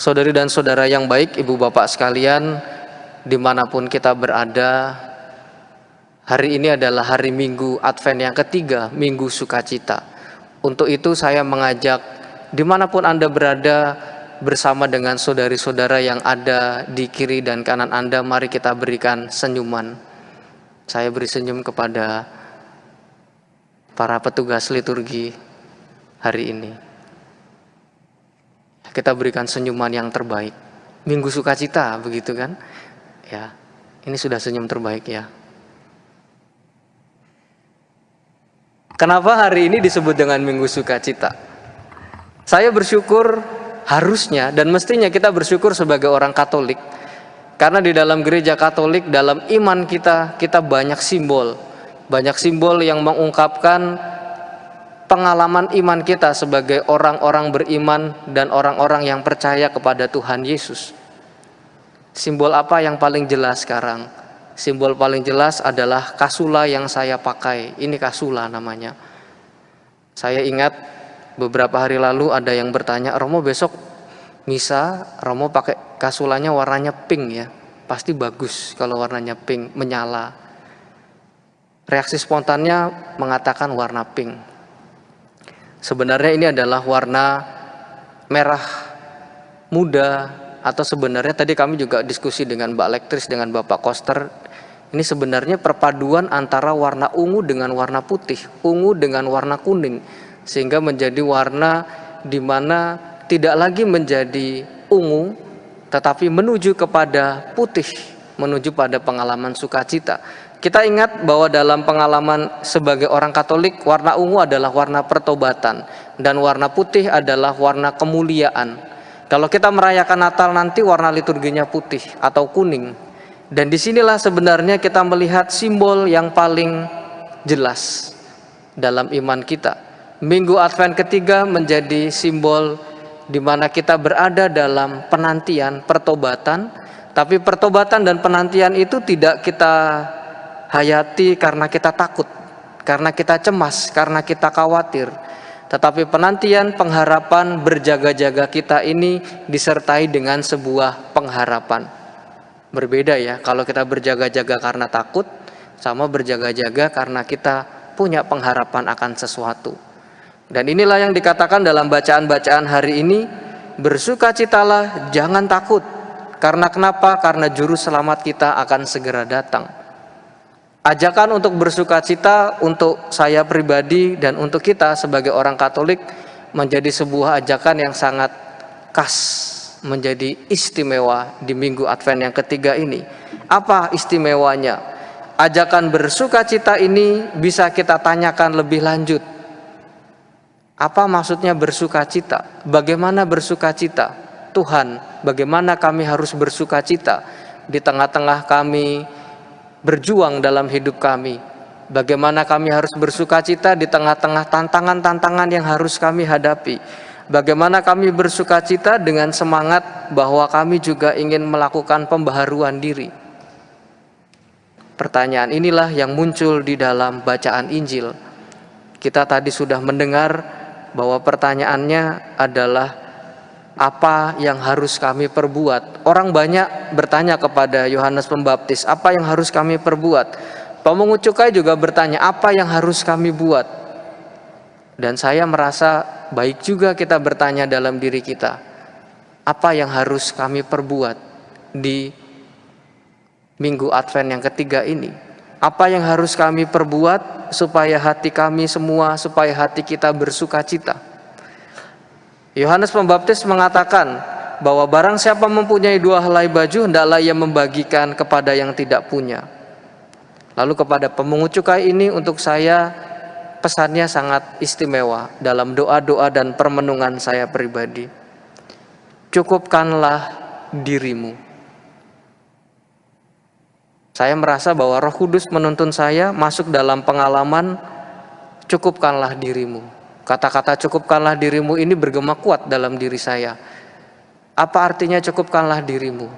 Saudari dan saudara yang baik, ibu bapak sekalian, dimanapun kita berada, hari ini adalah hari Minggu Advent yang ketiga, Minggu Sukacita. Untuk itu saya mengajak dimanapun Anda berada, bersama dengan saudari-saudara yang ada di kiri dan kanan Anda, mari kita berikan senyuman. Saya beri senyum kepada para petugas liturgi hari ini. Kita berikan senyuman yang terbaik. Minggu Sukacita, begitu kan? Ya, ini sudah senyum terbaik ya. Kenapa hari ini disebut dengan Minggu Sukacita? Saya bersyukur, harusnya dan mestinya kita bersyukur sebagai orang Katolik. Karena di dalam gereja Katolik, dalam iman kita banyak simbol. Banyak simbol yang mengungkapkan pengalaman iman kita sebagai orang-orang beriman dan orang-orang yang percaya kepada Tuhan Yesus. Simbol apa yang paling jelas sekarang? Simbol paling jelas adalah kasula yang saya pakai. Ini kasula namanya. Saya ingat beberapa hari lalu ada yang bertanya, Romo besok misa, Romo pakai kasulanya warnanya pink ya. Pasti bagus kalau warnanya pink, menyala. Reaksi spontannya mengatakan warna pink. Sebenarnya ini adalah warna merah muda, atau sebenarnya tadi kami juga diskusi dengan Mbak Lektris, dengan Bapak Koster. Ini sebenarnya perpaduan antara warna ungu dengan warna putih, ungu dengan warna kuning, sehingga menjadi warna di mana tidak lagi menjadi ungu, tetapi menuju kepada putih, menuju pada pengalaman sukacita. Kita ingat bahwa dalam pengalaman sebagai orang Katolik, warna ungu adalah warna pertobatan dan warna putih adalah warna kemuliaan. Kalau kita merayakan Natal nanti warna liturginya putih atau kuning. Dan disinilah sebenarnya kita melihat simbol yang paling jelas dalam iman kita. Minggu Advent ketiga menjadi simbol di mana kita berada dalam penantian pertobatan. Tapi pertobatan dan penantian itu tidak kita hayati karena kita takut, karena kita cemas, karena kita khawatir. Tetapi penantian, pengharapan, berjaga-jaga kita ini disertai dengan sebuah pengharapan. Berbeda ya, kalau kita berjaga-jaga karena takut, sama berjaga-jaga karena kita punya pengharapan akan sesuatu. Dan inilah yang dikatakan dalam bacaan-bacaan hari ini, bersukacitalah, jangan takut. Karena kenapa? Karena juru selamat kita akan segera datang. Ajakan untuk bersukacita untuk saya pribadi dan untuk kita sebagai orang Katolik menjadi sebuah ajakan yang sangat khas, menjadi istimewa di Minggu Advent yang ketiga ini. Apa istimewanya? Ajakan bersukacita ini bisa kita tanyakan lebih lanjut. Apa maksudnya bersukacita? Bagaimana bersukacita? Tuhan, bagaimana kami harus bersukacita di tengah-tengah kami berjuang dalam hidup kami? Bagaimana kami harus bersukacita di tengah-tengah tantangan-tantangan yang harus kami hadapi? Bagaimana kami bersukacita dengan semangat bahwa kami juga ingin melakukan pembaharuan diri? Pertanyaan inilah yang muncul di dalam bacaan Injil. Kita tadi sudah mendengar bahwa pertanyaannya adalah apa yang harus kami perbuat? Orang banyak bertanya kepada Yohanes Pembaptis, apa yang harus kami perbuat? Pemungut cukai juga bertanya, apa yang harus kami buat? Dan saya merasa baik juga kita bertanya dalam diri kita, apa yang harus kami perbuat di Minggu Advent yang ketiga ini? Apa yang harus kami perbuat supaya hati kami semua, supaya hati kita bersukacita? Yohanes Pembaptis mengatakan bahwa barang siapa mempunyai 2 helai baju, hendaklah ia membagikan kepada yang tidak punya. Lalu kepada pemungut cukai ini, untuk saya pesannya sangat istimewa dalam doa-doa dan permenungan saya pribadi. Cukupkanlah dirimu. Saya merasa bahwa Roh Kudus menuntun saya masuk dalam pengalaman cukupkanlah dirimu. Kata-kata cukupkanlah dirimu ini bergema kuat dalam diri saya. Apa artinya cukupkanlah dirimu?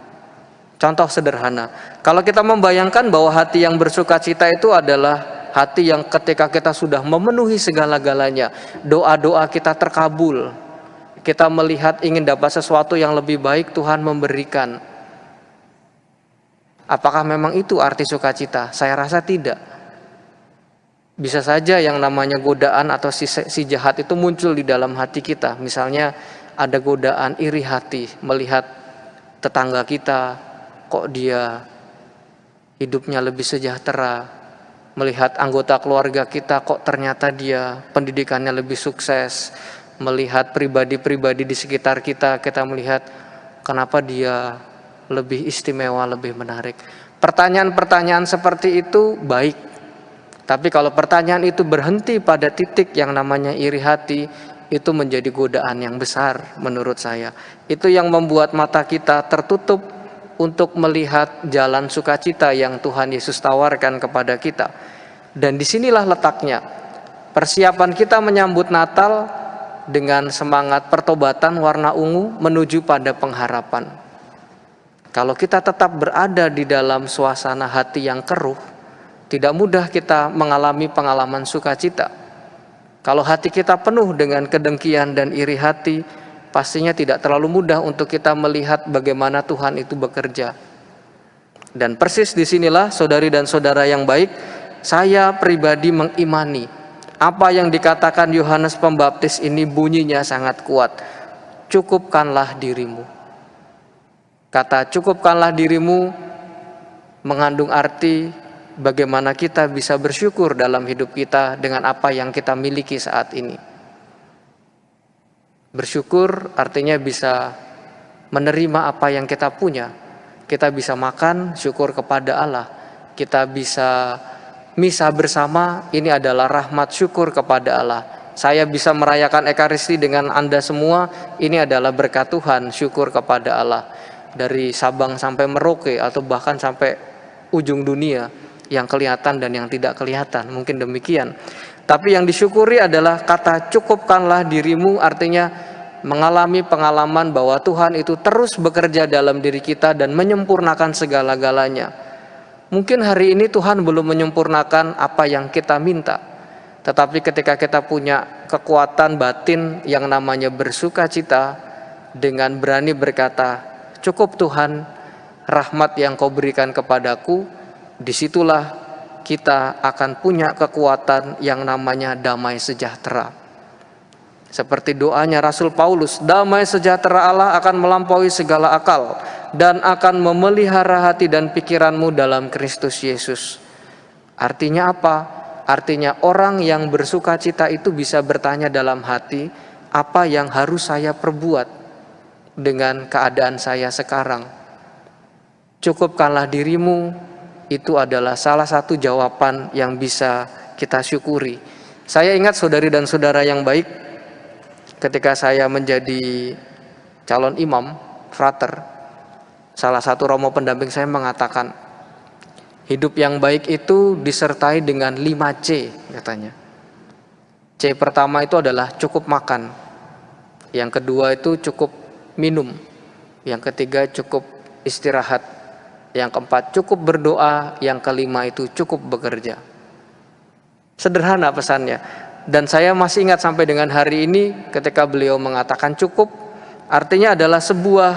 Contoh sederhana, kalau kita membayangkan bahwa hati yang bersukacita itu adalah hati yang ketika kita sudah memenuhi segala-galanya, doa-doa kita terkabul, Kita melihat ingin dapat sesuatu yang lebih baik, Tuhan memberikan. Apakah memang itu arti sukacita? Saya rasa tidak. Bisa saja yang namanya godaan atau si jahat itu muncul di dalam hati kita. Misalnya ada godaan iri hati, melihat tetangga kita, kok dia hidupnya lebih sejahtera, melihat anggota keluarga kita, kok ternyata dia pendidikannya lebih sukses, melihat pribadi-pribadi di sekitar kita, kita melihat kenapa dia lebih istimewa, lebih menarik. Pertanyaan-pertanyaan seperti itu baik, tapi kalau pertanyaan itu berhenti pada titik yang namanya iri hati, itu menjadi godaan yang besar menurut saya. Itu yang membuat mata kita tertutup untuk melihat jalan sukacita yang Tuhan Yesus tawarkan kepada kita. Dan disinilah letaknya. Persiapan kita menyambut Natal dengan semangat pertobatan warna ungu menuju pada pengharapan. Kalau kita tetap berada di dalam suasana hati yang keruh, tidak mudah kita mengalami pengalaman sukacita. Kalau hati kita penuh dengan kedengkian dan iri hati, pastinya tidak terlalu mudah untuk kita melihat bagaimana Tuhan itu bekerja. Dan persis disinilah saudari dan saudara yang baik, saya pribadi mengimani apa yang dikatakan Yohanes Pembaptis ini bunyinya sangat kuat. Cukupkanlah dirimu. Kata cukupkanlah dirimu mengandung arti bagaimana kita bisa bersyukur dalam hidup kita dengan apa yang kita miliki saat ini. Bersyukur artinya bisa menerima apa yang kita punya. Kita bisa makan, syukur kepada Allah. Kita bisa misa bersama, ini adalah rahmat syukur kepada Allah. Saya bisa merayakan Ekaristi dengan Anda semua, ini adalah berkat Tuhan, syukur kepada Allah. Dari Sabang sampai Merauke atau bahkan sampai ujung dunia, yang kelihatan dan yang tidak kelihatan, mungkin demikian. Tapi yang disyukuri adalah kata cukupkanlah dirimu, artinya mengalami pengalaman bahwa Tuhan itu terus bekerja dalam diri kita dan menyempurnakan segala-galanya. Mungkin hari ini Tuhan belum menyempurnakan apa yang kita minta, tetapi ketika kita punya kekuatan batin yang namanya bersukacita, dengan berani berkata, cukup Tuhan, rahmat yang kau berikan kepadaku, disitulah kita akan punya kekuatan yang namanya damai sejahtera. Seperti doanya Rasul Paulus, damai sejahtera Allah akan melampaui segala akal dan akan memelihara hati dan pikiranmu dalam Kristus Yesus. Artinya apa? Artinya orang yang bersukacita itu bisa bertanya dalam hati, apa yang harus saya perbuat dengan keadaan saya sekarang? Cukupkanlah dirimu, itu adalah salah satu jawaban yang bisa kita syukuri. Saya ingat saudari dan saudara yang baik, ketika saya menjadi calon imam, frater, salah satu romo pendamping saya mengatakan, hidup yang baik itu disertai dengan 5C katanya. C pertama itu adalah cukup makan, yang kedua itu cukup minum, yang ketiga cukup istirahat, yang keempat cukup berdoa, yang kelima itu cukup bekerja. Sederhana pesannya, dan saya masih ingat sampai dengan hari ini ketika beliau mengatakan cukup, artinya adalah sebuah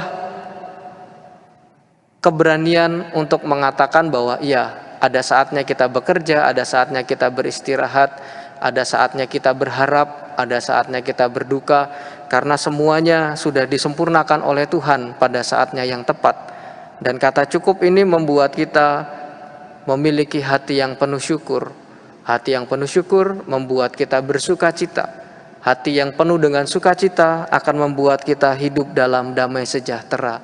keberanian untuk mengatakan bahwa iya, ada saatnya kita bekerja, ada saatnya kita beristirahat, ada saatnya kita berharap, ada saatnya kita berduka, karena semuanya sudah disempurnakan oleh Tuhan pada saatnya yang tepat. Dan kata cukup ini membuat kita memiliki hati yang penuh syukur. Hati yang penuh syukur membuat kita bersukacita. Hati yang penuh dengan sukacita akan membuat kita hidup dalam damai sejahtera.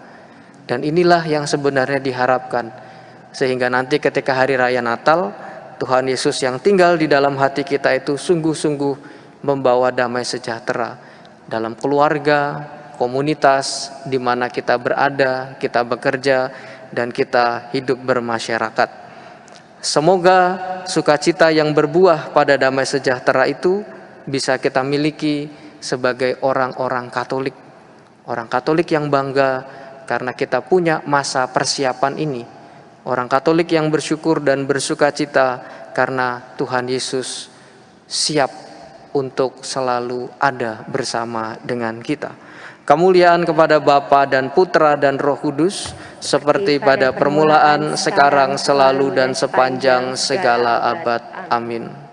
Dan inilah yang sebenarnya diharapkan. Sehingga nanti ketika hari raya Natal, Tuhan Yesus yang tinggal di dalam hati kita itu sungguh-sungguh membawa damai sejahtera dalam keluarga, komunitas di mana kita berada, kita bekerja, dan kita hidup bermasyarakat. Semoga sukacita yang berbuah pada damai sejahtera itu bisa kita miliki sebagai orang-orang Katolik. Orang Katolik yang bangga karena kita punya masa persiapan ini. Orang Katolik yang bersyukur dan bersukacita karena Tuhan Yesus siap untuk selalu ada bersama dengan kita. Kemuliaan kepada Bapa dan Putra dan Roh Kudus, seperti pada permulaan, sekarang, selalu, dan sepanjang segala abad. Amin.